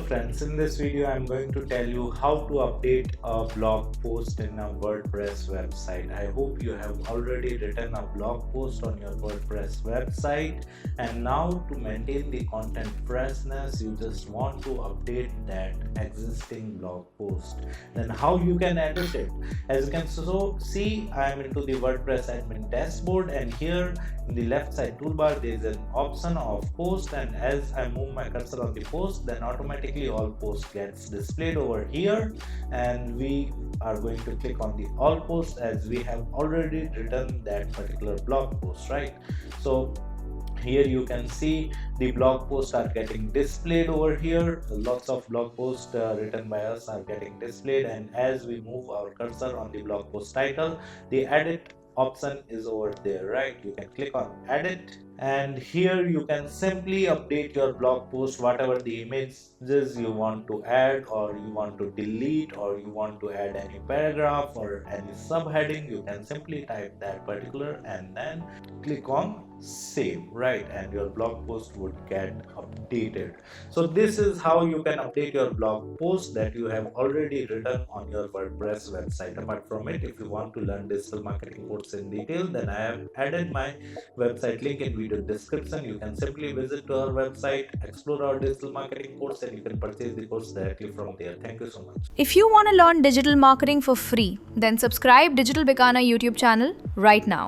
friends, in this video I'm going to tell you how to update a blog post in a WordPress website. I hope you have already written a blog post on your WordPress website, and now to maintain the content freshness you just want to update that existing blog post. Then how you can edit it? As you can see, I am into the WordPress admin dashboard, and here in the left side toolbar there is an option of post, and as I move my cursor on the post, then automatically all post gets displayed over here, and we are going to click on the all post as we have already written that particular blog post, right? So here you can see the blog posts are getting displayed over here. Lots of blog posts written by us are getting displayed, and as we move our cursor on the blog post title, the edit option is over there, right? You can click on edit, and here you can simply update your blog post, whatever the images you want to add, or you want to delete, or you want to add any paragraph or any subheading. You can simply type that particular and then click on save, right? And your blog post would get updated. So this is how you can update your blog post that you have already written on your WordPress website. Apart from it, if you want to learn digital marketing course in detail, then I have added my website link in video description. You can simply visit to our website, explore our digital marketing course, and you can purchase the course directly from there. Thank you so much. If you want to learn digital marketing for free, then subscribe Digital Bikana YouTube channel right now.